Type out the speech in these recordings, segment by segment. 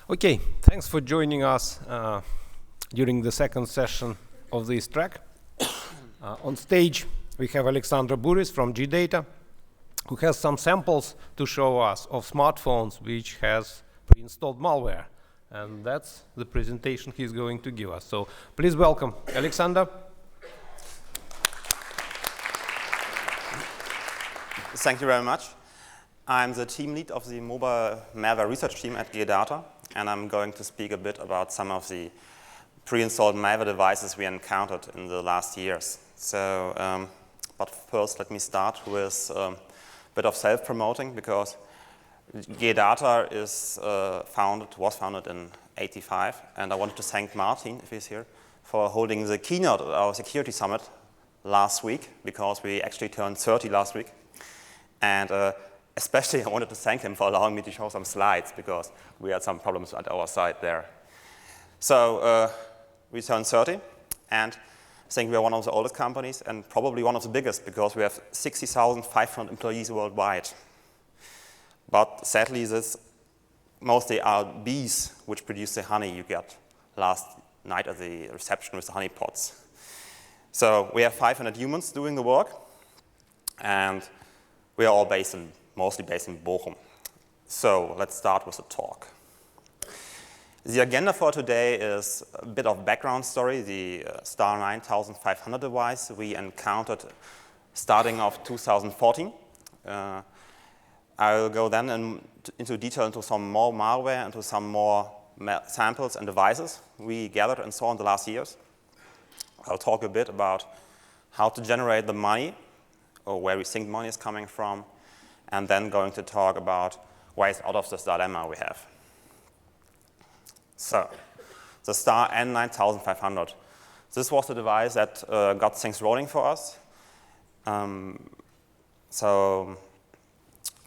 Okay, thanks for joining us during the second session of this track. On stage, we have Alexandra Burris from G-Data, who has some samples to show us of smartphones which has pre-installed malware. And that's the presentation he's going to give us. So please welcome Alexander. Thank you very much. I'm the team lead of the mobile malware research team at G-Data, and I'm going to speak a bit about some of the pre-installed malware devices we encountered in the last years. So, but first, let me start with a bit of self-promoting, because G-Data was founded in '85, and I wanted to thank Martin, if he's here, for holding the keynote at our security summit last week, because we actually turned 30 last week. And especially I wanted to thank him for allowing me to show some slides, because we had some problems at our side there. So we turned 30, and I think we are one of the oldest companies and probably one of the biggest, because we have 60,500 employees worldwide. But sadly, this mostly are bees which produce the honey you get last night at the reception with the honey pots. So we have 500 humans doing the work, and we are all mostly based in Bochum. So let's start with the talk. The agenda for today is a bit of background story, the Star 9500 device we encountered starting of 2014. I will go then into detail into some more malware, into some more samples and devices we gathered and saw in the last years. I'll talk a bit about how to generate the money, or where we think money is coming from, and then going to talk about ways out of this dilemma we have. So, the Star N9500. This was the device that got things rolling for us. So,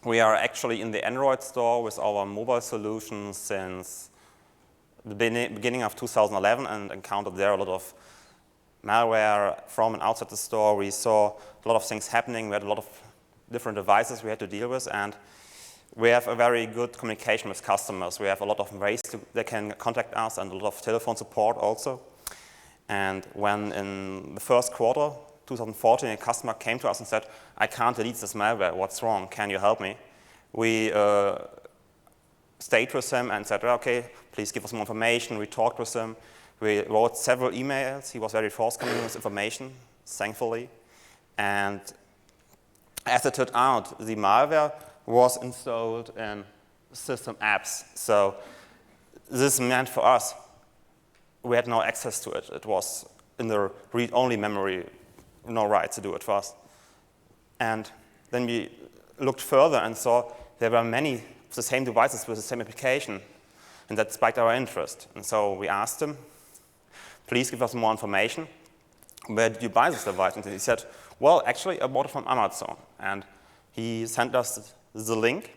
we are actually in the Android store with our mobile solution since the beginning of 2011, and encountered there a lot of malware from and outside the store. We saw a lot of things happening. We had a lot of different devices we had to deal with, and we have a very good communication with customers. We have a lot of ways they can contact us, and a lot of telephone support also. And when in the first quarter, 2014, a customer came to us and said, "I can't delete this malware, what's wrong, can you help me?" We stayed with him and said, "Okay, please give us more information." We talked with him. We wrote several emails. He was very forthcoming with information, thankfully. And as it turned out, the malware was installed in system apps. So this meant for us, we had no access to it. It was in the read-only memory, no right to do it for us. And then we looked further and saw there were many of the same devices with the same application, and that spiked our interest. And so we asked him, "Please give us more information. Where did you buy this device?" And he said, "Well, actually, I bought it from Amazon." And he sent us the link,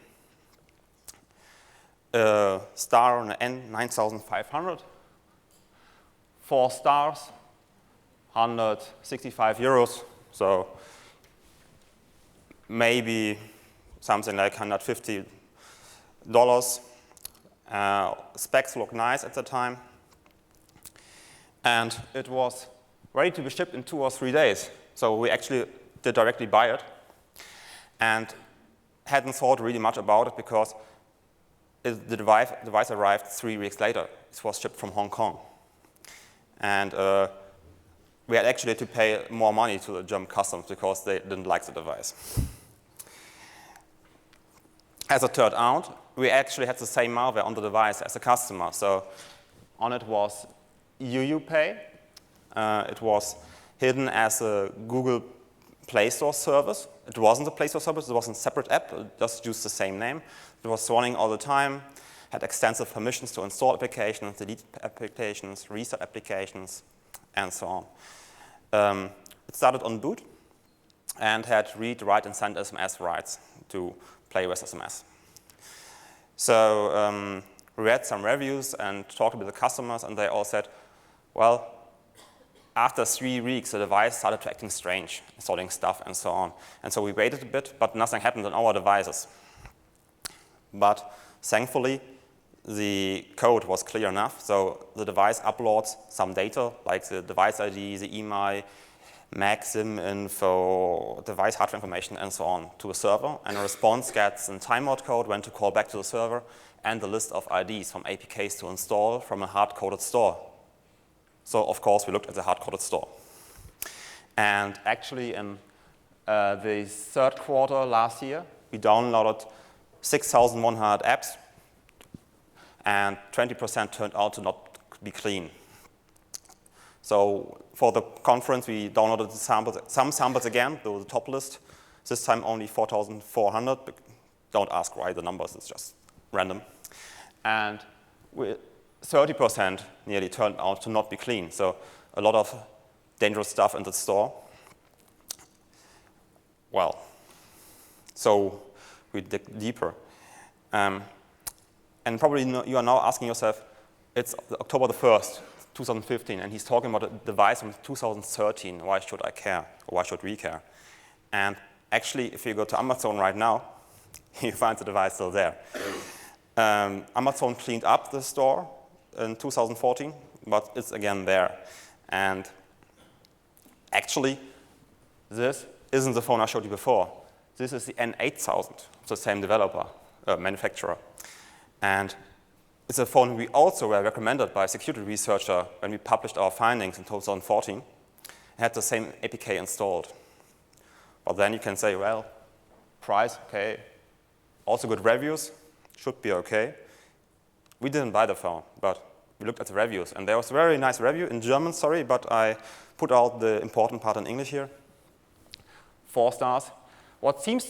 Star N9500, 4 stars, 165 euros, so maybe something like $150. Specs look nice at the time. And it was ready to be shipped in 2 or 3 days. So we actually did directly buy it, and hadn't thought really much about it, because the device arrived 3 weeks later. It was shipped from Hong Kong. And we had actually to pay more money to the German customs, because they didn't like the device. As it turned out, we actually had the same malware on the device as the customer. So on it was UUPay. It was hidden as a Google Play Store service. It wasn't a Play Store service, it was a separate app, it just used the same name. It was running all the time, had extensive permissions to install applications, delete applications, restart applications, and so on. It started on boot and had read, write, and send SMS rights to play with SMS. So we read some reviews and talked with the customers, and they all said, well, after 3 weeks, the device started to acting strange, installing stuff and so on. And so we waited a bit, but nothing happened on our devices. But thankfully, the code was clear enough. So the device uploads some data, like the device ID, the EMI, MAC, SIM info, device hardware information, and so on to a server. And a response gets a timeout code when to call back to the server and a list of IDs from APKs to install from a hard-coded store. So, of course, we looked at the hard-coded store. And actually, in the third quarter last year, we downloaded 6,100 apps, and 20% turned out to not be clean. So for the conference, we downloaded some samples again, though the top list. This time only 4,400. Don't ask why the numbers, it's just random. And 30% nearly turned out to not be clean. So a lot of dangerous stuff in the store. Well, so we dig deeper. And probably you are now asking yourself, it's October the 1st, 2015, and he's talking about a device from 2013. Why should I care? Or why should we care? And actually, if you go to Amazon right now, you find the device still there. Amazon cleaned up the store in 2014, but it's again there. And actually, this isn't the phone I showed you before. This is the N8000, the same developer, manufacturer. And it's a phone we also were recommended by a security researcher when we published our findings in 2014. It had the same APK installed. But then you can say, well, price, okay. Also good reviews, should be okay. We didn't buy the phone, but we looked at the reviews. And there was a very nice review in German, sorry, but I put out the important part in English here. 4 stars. What seemed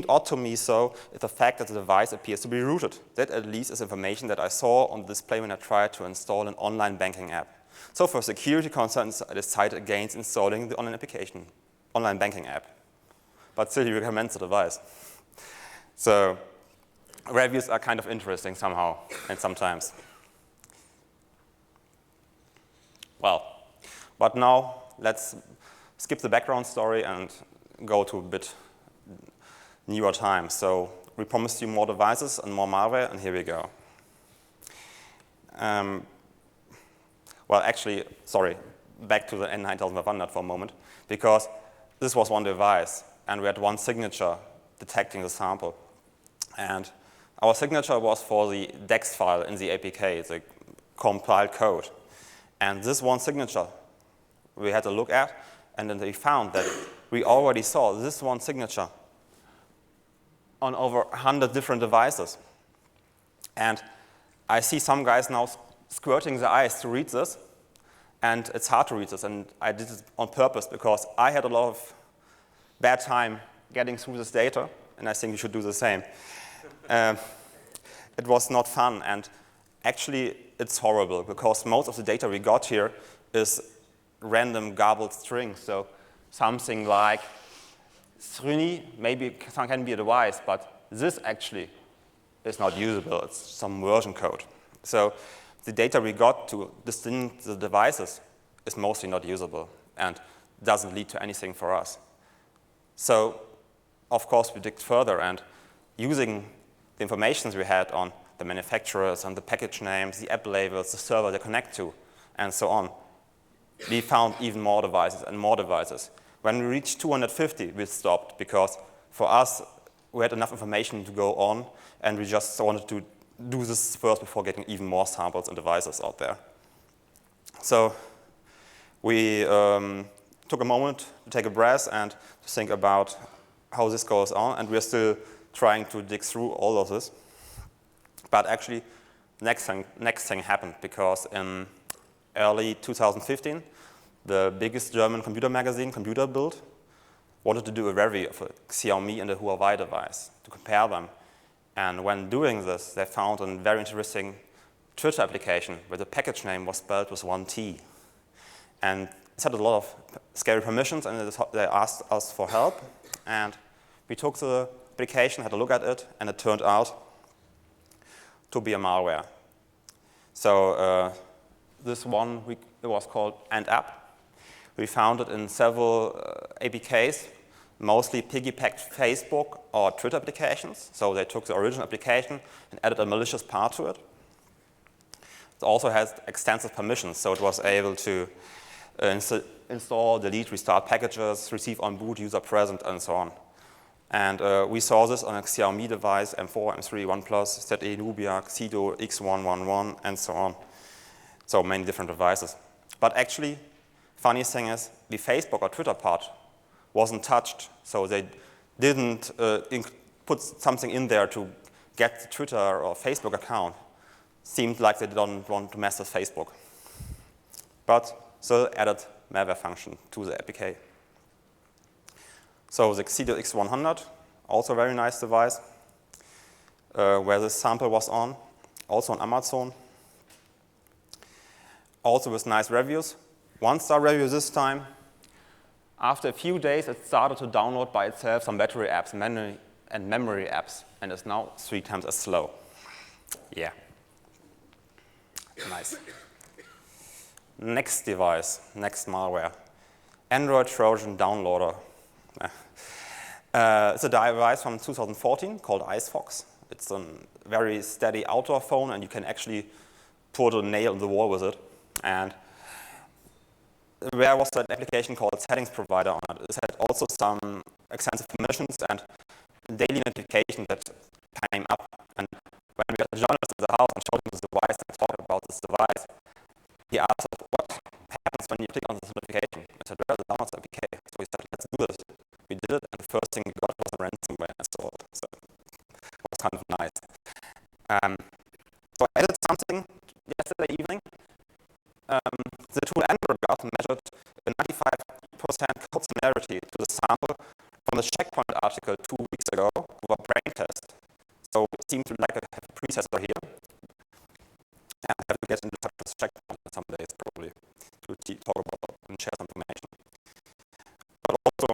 odd to me, so, is the fact that the device appears to be rooted. That at least is information that I saw on the display when I tried to install an online banking app. So for security concerns, I decided against installing the online banking app. But still, he recommends the device. So reviews are kind of interesting somehow, and sometimes. Well, but now let's skip the background story and go to a bit newer times. So we promised you more devices and more malware, and here we go. Well, actually, sorry, back to the N9500 for a moment, because this was one device, and we had one signature detecting the sample. And our signature was for the DEX file in the APK, the compiled code. And this one signature we had to look at, and then we found that we already saw this one signature on over 100 different devices. And I see some guys now squirting their eyes to read this, and it's hard to read this, and I did it on purpose because I had a lot of bad time getting through this data, and I think you should do the same. It was not fun, and actually it's horrible because most of the data we got here is random garbled strings. So something like Srini maybe can be a device, but this actually is not usable. It's some version code. So the data we got to distinguish the devices is mostly not usable and doesn't lead to anything for us. So, of course, we digged further, and using the information we had on the manufacturers and the package names, the app labels, the server they connect to, and so on, we found even more devices and more devices. When we reached 250, we stopped because for us, we had enough information to go on, and we just wanted to do this first before getting even more samples and devices out there. So we took a moment to take a breath and to think about how this goes on, and we're still trying to dig through all of this. But actually, next thing happened, because in early 2015, the biggest German computer magazine, Computer Bild, wanted to do a review of a Xiaomi and a Huawei device to compare them. And when doing this, they found a very interesting Twitter application where the package name was spelled with 1 T. And it had a lot of scary permissions, and they asked us for help. And we took the application, had a look at it, and it turned out to be a malware. So this one, it was called AND App. We found it in several APKs, mostly piggybacked Facebook or Twitter applications. So they took the original application and added a malicious part to it. It also has extensive permissions, so it was able to install, delete, restart packages, receive on boot, user present, and so on. And we saw this on a Xiaomi device, M4, M3, OnePlus, ZE, Nubia, Xido, X111, and so on. So many different devices. But actually, funny thing is, the Facebook or Twitter part wasn't touched, so they didn't put something in there to get the Twitter or Facebook account. Seemed like they didn't want to mess with Facebook. But still added malware function to the APK. So the Xido X100, also a very nice device, where this sample was on, also on Amazon. Also with nice reviews. 1-star review this time. After a few days, it started to download by itself some battery apps and memory apps, and is now 3 times as slow. Yeah. Nice. Next device, next malware. Android Trojan downloader. It's a device from 2014 called Icebox. It's a very steady outdoor phone, and you can actually put a nail in the wall with it. And there was an application called Settings Provider on it. It had also some extensive permissions and daily notification that came up. And when we had a journalist in the house and showed him this device and talked about this device, he asked, what happens when you click on this notification? I said, well, the downloads APK. So we said, let's do this. We did it, and the first thing we got was a ransomware installed. So it was kind of nice. So I added something yesterday evening. The tool Android Graph measured a 95% code similarity to the sample from the checkpoint article 2 weeks ago of a brain test. So it seemed to like have a processor here. And I have to get into touch with checkpoint in some days probably to talk about and share some information. But also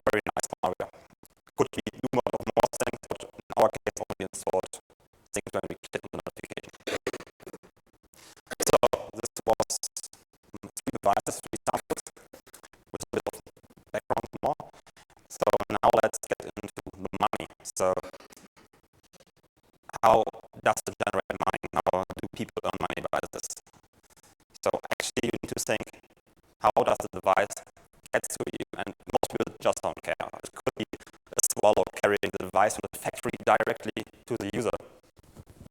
very nice malware. Could be do a lot of more things, but in our case only installed things when we click on the notification. So this was 3 devices, 3 samples, with a bit of background more. So now let's get into the money. So how does it generate money? How do people earn money by this? So actually you need to think, how does the device get to you? And most people just don't care. It could be a swallow carrying the device from the factory directly to the user.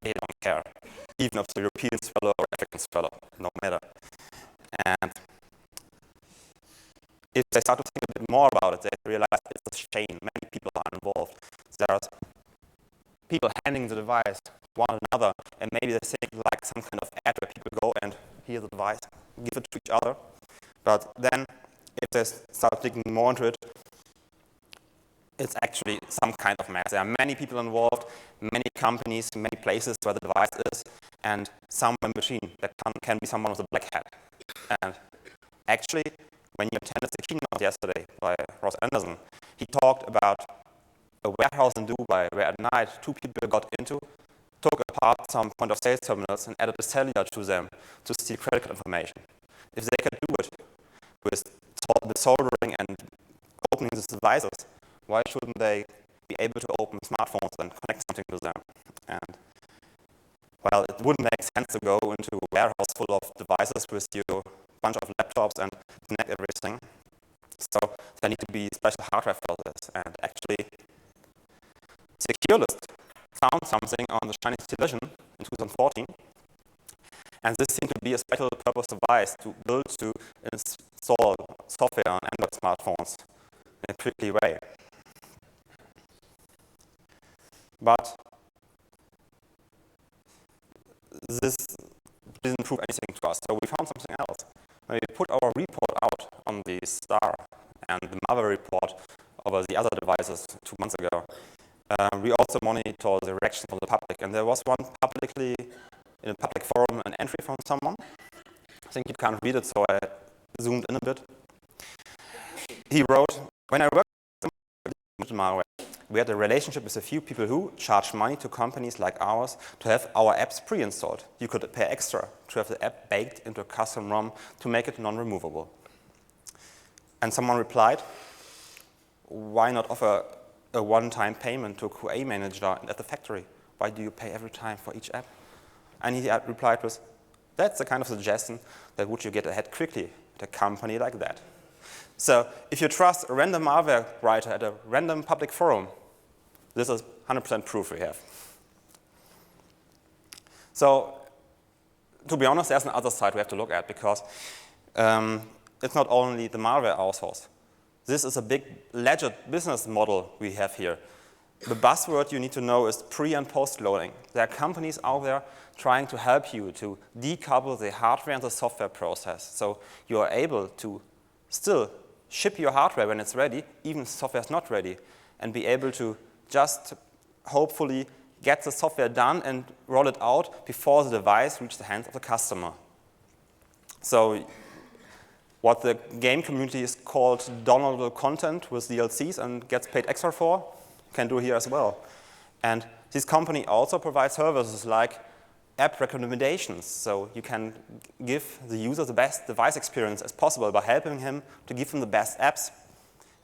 They don't care. Even if it's a European swallow or African swallow, no matter. And if they start to think a bit more about it, they realize it's a chain. Many people are involved. There's people handing the device to one another, and maybe they think like some kind of ad where people go and hear the device, give it to each other. But then, if they start digging more into it, it's actually some kind of mess. There are many people involved, many companies, many places where the device is, and somewhere in between that can be someone with a black hat. And actually, when you attended the keynote yesterday by Ross Anderson, he talked about a warehouse in Dubai where at night 2 people got into, took apart some point of sales terminals and added a cellular to them to steal credit card information. If they could do it with the soldering and opening these devices, why shouldn't they be able to open smartphones and connect something to them? And well, it wouldn't make sense to go into a warehouse full of devices with your bunch of laptops and connect everything. So there need to be special hardware for this. And actually, SecureList found something on the Chinese television in 2014. And this seemed to be a special purpose device to build to install software on Android smartphones in a quickly way. But this didn't prove anything to us, so we found something else. When we put our report out on the STAR and the malware report over the other devices 2 months ago, we also monitored the reaction from the public. And there was one publicly, in a public forum, an entry from someone. I think you can't read it, so I zoomed in a bit. He wrote, when I worked with malware, we had a relationship with a few people who charged money to companies like ours to have our apps pre-installed. You could pay extra to have the app baked into a custom ROM to make it non-removable. And someone replied, why not offer a one-time payment to a QA manager at the factory? Why do you pay every time for each app? And he replied with, that's the kind of suggestion that would you get ahead quickly at a company like that. So if you trust a random malware writer at a random public forum, this is 100% proof we have. So to be honest, there's another side we have to look at, because it's not only the malware outsource. This is a big ledger business model we have here. The buzzword you need to know is pre- and post-loading. There are companies out there trying to help you to decouple the hardware and the software process. So you are able to still ship your hardware when it's ready, even if software is not ready, and be able to just hopefully get the software done and roll it out before the device reaches the hands of the customer. So what the game community is called downloadable content with DLCs and gets paid extra for, can do here as well. And this company also provides services like app recommendations. So you can give the user the best device experience as possible by helping him to give him the best apps.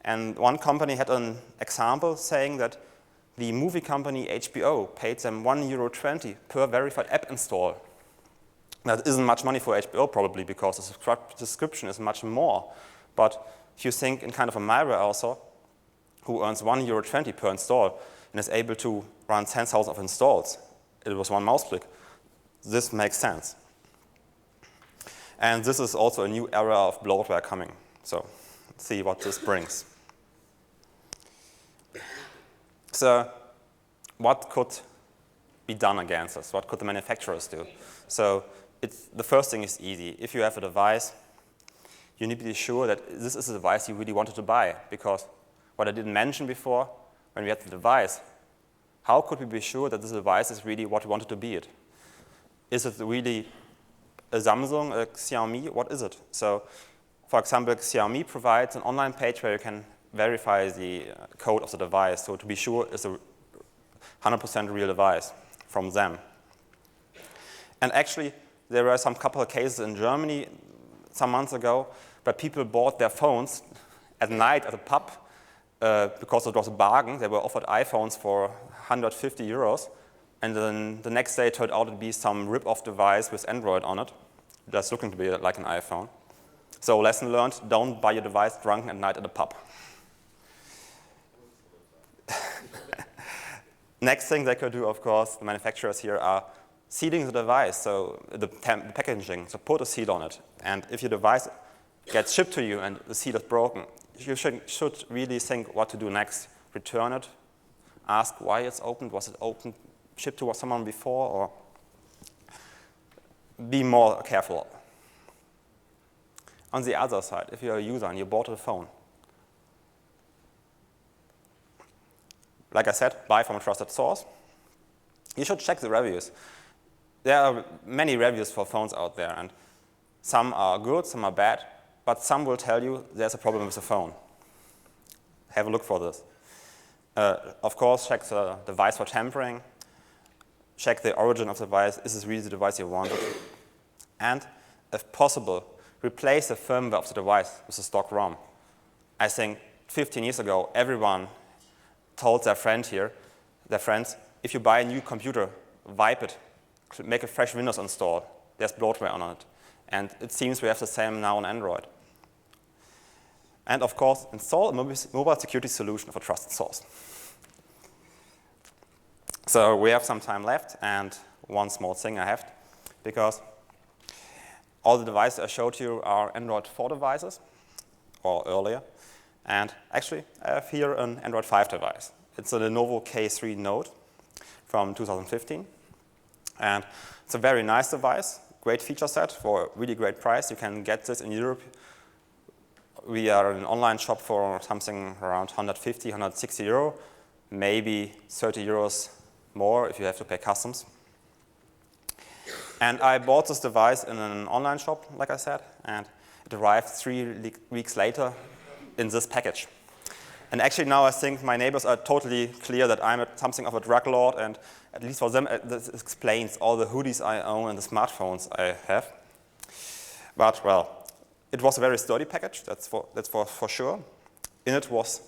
And one company had an example saying that the movie company HBO paid them €1.20 per verified app install. That isn't much money for HBO probably, because the subscription is much more. But if you think in kind of a malware also, who earns €1.20 per install and is able to run 10,000 of installs, it was one mouse click, this makes sense. And this is also a new era of bloatware coming. So let's see what this brings. So what could be done against us? What could the manufacturers do? So the first thing is easy. If you have a device, you need to be sure that this is a device you really wanted to buy. Because what I didn't mention before, when we had the device, how could we be sure that this device is really what we want it to be? Is it really a Samsung, a Xiaomi? What is it? So, for example, Xiaomi provides an online page where you can verify the code of the device, so to be sure it's a 100% real device from them. And actually, there were some couple of cases in Germany some months ago where people bought their phones at night at a pub because it was a bargain. They were offered iPhones for €150, and then the next day it turned out to be some rip-off device with Android on it, just looking to be like an iPhone. So lesson learned, don't buy your device drunk at night at a pub. Next thing they could do, of course, the manufacturers here are sealing the device, so the packaging, so put a seal on it. And if your device gets shipped to you and the seal is broken, you should really think what to do next. Return it, ask why it's opened, was it opened, shipped to someone before, or be more careful. On the other side, if you're a user and you bought a phone, like I said, buy from a trusted source. You should check the reviews. There are many reviews for phones out there, and some are good, some are bad, but some will tell you there's a problem with the phone. Have a look for this. Of course, check the device for tampering. Check the origin of the device. Is this really the device you wanted? And, if possible, replace the firmware of the device with a stock ROM. I think 15 years ago, everyone told their friends, if you buy a new computer, wipe it, make a fresh Windows install. There's bloatware on it. And it seems we have the same now on Android. And of course, install a mobile security solution of a trusted source. So we have some time left, and one small thing I have, because all the devices I showed you are Android 4 devices, or earlier. And actually, I have here an Android 5 device. It's a Lenovo K3 Note from 2015. And it's a very nice device, great feature set for a really great price. You can get this in Europe. We are an online shop for something around 150, 160 euro, maybe 30 euros more if you have to pay customs. And I bought this device in an online shop, like I said, and it arrived 3 weeks later in this package. And actually now I think my neighbors are totally clear that I'm something of a drug lord, and at least for them this explains all the hoodies I own and the smartphones I have. But well, It was a very sturdy package, that's for sure. In it was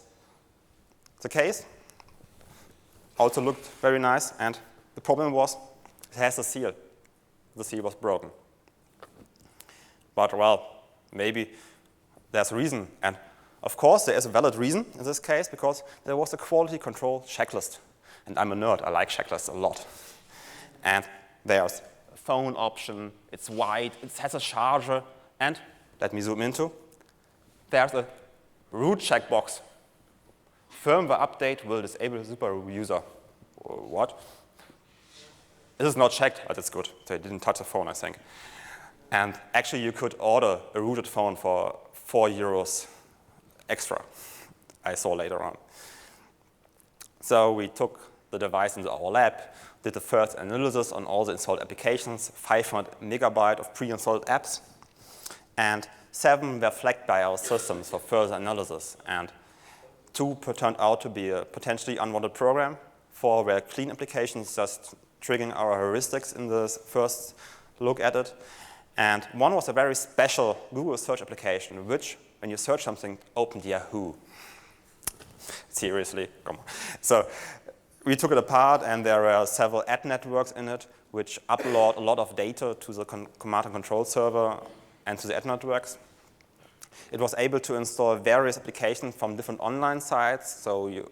the case. Also looked very nice, and the problem was it has a seal. The seal was broken. But, well, maybe there's a reason. And, of course, there is a valid reason in this case, because there was a quality control checklist. And I'm a nerd. I like checklists a lot. And there's a phone option. It's white. It has a charger. And, let me zoom into, there's a root checkbox. Firmware update will disable the super user. What? This is not checked, but it's good. They didn't touch the phone, I think. And actually, you could order a rooted phone for €4 extra, I saw later on. So we took the device into our lab, did the first analysis on all the installed applications, 500 megabyte of pre-installed apps, and 7 were flagged by our systems for further analysis. And 2 turned out to be a potentially unwanted program. 4 were clean applications, just triggering our heuristics in the first look at it. And 1 was a very special Google search application, which, when you search something, opened Yahoo. Seriously, come on. So we took it apart, and there were several ad networks in it, which upload a lot of data to the command and control server and to the ad networks. It was able to install various applications from different online sites, so it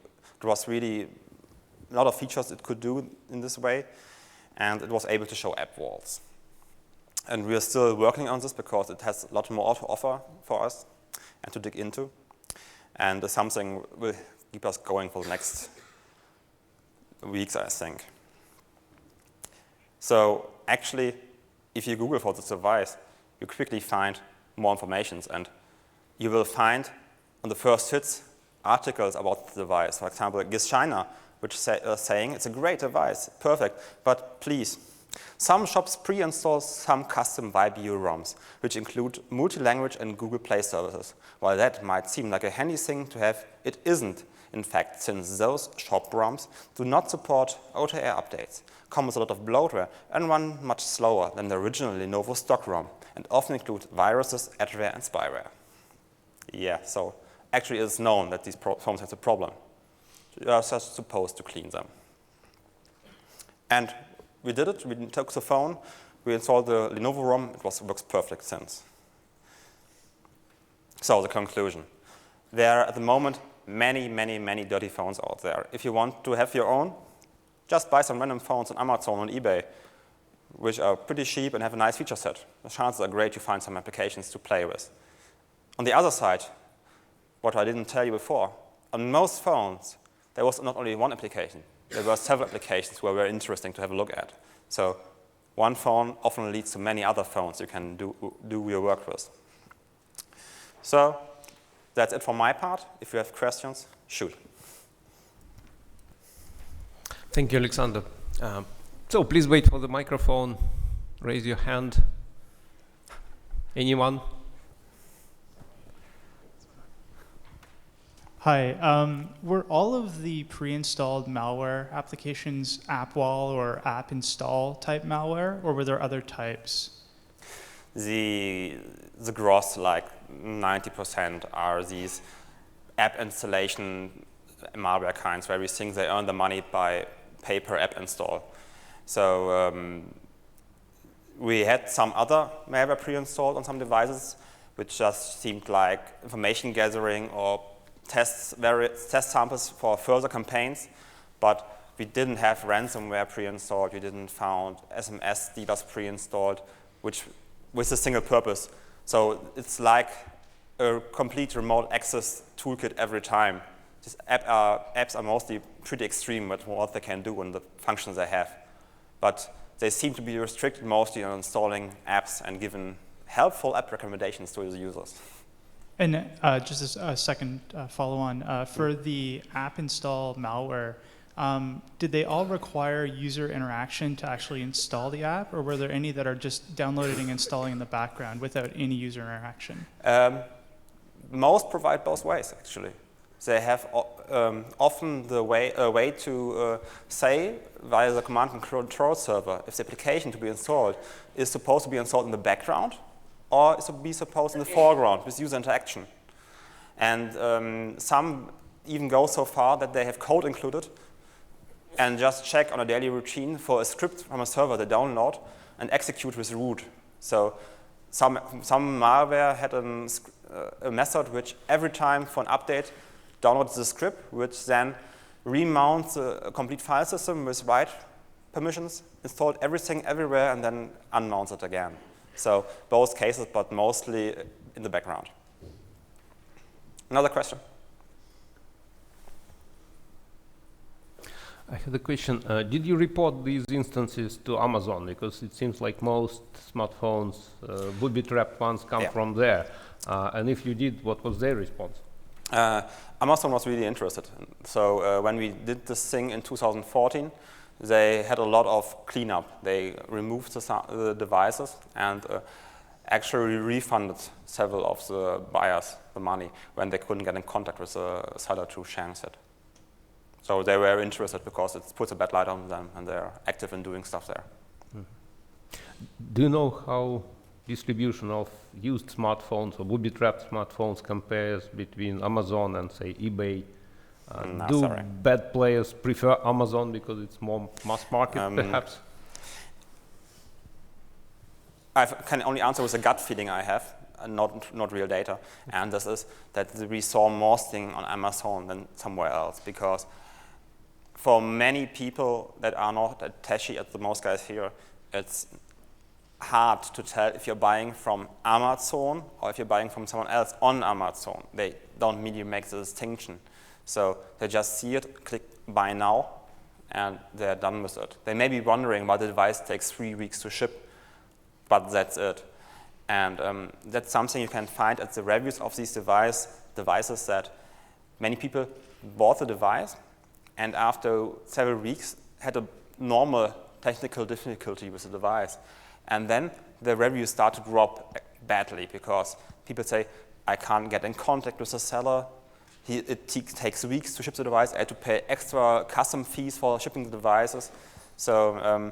was really a lot of features it could do in this way, and it was able to show app walls. And we are still working on this because it has a lot more to offer for us and to dig into, and it's something will keep us going for the next weeks, I think. So actually, if you Google for this device, you quickly find more information, and you will find on the first hits articles about the device. For example, GIS China, which is saying it's a great device, perfect, but please, some shops pre-install some custom YBU ROMs, which include multi-language and Google Play services. While that might seem like a handy thing to have, it isn't, in fact, since those shop ROMs do not support over-the-air updates, come with a lot of bloatware, and run much slower than the original Lenovo stock ROM, and often include viruses, adware, and spyware. Yeah, so actually it's known that these phones have a problem. You are just supposed to clean them. And we did it. We took the phone, we installed the Lenovo ROM. It works perfect since. So the conclusion. There are at the moment many, many, many dirty phones out there. If you want to have your own, just buy some random phones on Amazon or on eBay, which are pretty cheap and have a nice feature set. The chances are great you find some applications to play with. On the other side, what I didn't tell you before, on most phones, there was not only one application. There were several applications who were very interesting to have a look at. So one phone often leads to many other phones you can do your work with. So that's it for my part. If you have questions, shoot. Thank you, Alexander. So please wait for the microphone. Raise your hand. Anyone? Hi. Were all of the pre-installed malware applications app wall or app install type malware, or were there other types? The gross, like 90%, are these app installation malware kinds where we think they earn the money by pay per app install. So we had some other malware pre-installed on some devices, which just seemed like information gathering or test samples for further campaigns, but we didn't have ransomware pre-installed. We didn't found SMS dealers pre-installed, which with a single purpose. So it's like a complete remote access toolkit every time. These apps are mostly pretty extreme with what they can do and the functions they have, but they seem to be restricted mostly on installing apps and giving helpful app recommendations to the users. And just a second follow-on. For the app install malware, did they all require user interaction to actually install the app, or were there any that are just downloading and installing in the background without any user interaction? Most provide both ways, actually. They have often a way to say via the command and control server if the application to be installed is supposed to be installed in the background, or is to be supposed in the foreground with user interaction. And some even go so far that they have code included and just check on a daily routine for a script from a server they download and execute with root. So some malware had a method which every time for an update downloads the script, which then remounts a complete file system with write permissions, installed everything everywhere, and then unmounts it again. So both cases, but mostly in the background. Another question? I had a question. Did you report these instances to Amazon? Because it seems like most smartphones, booby-trapped ones, come from there. And if you did, what was their response? Amazon was really interested. So when we did this thing in 2014, they had a lot of cleanup. They removed the devices and actually refunded several of the buyers the money when they couldn't get in contact with the seller to chance it. So they were interested because it puts a bad light on them and they're active in doing stuff there. Do you know how distribution of used smartphones or booby-trapped smartphones compares between Amazon and, say, eBay? No, do sorry. bad players prefer Amazon because it's more mass market, perhaps? I can only answer with a gut feeling I have, not real data. And this is that we saw more things on Amazon than somewhere else, because for many people that are not attached as the most guys here, it's hard to tell if you're buying from Amazon or if you're buying from someone else on Amazon. They don't immediately make the distinction. So they just see it, click buy now, and they're done with it. They may be wondering why the device takes 3 weeks to ship, but that's it. And that's something you can find at the reviews of these devices, that many people bought the device and after several weeks had a normal technical difficulty with the device. And then the reviews start to drop badly because people say, I can't get in contact with the seller. It takes weeks to ship the device. I had to pay extra custom fees for shipping the devices. So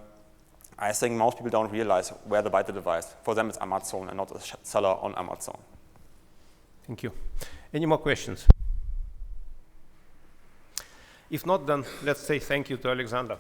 I think most people don't realize where to buy the device. For them, it's Amazon and not a seller on Amazon. Thank you. Any more questions? If not, then let's say thank you to Alexander.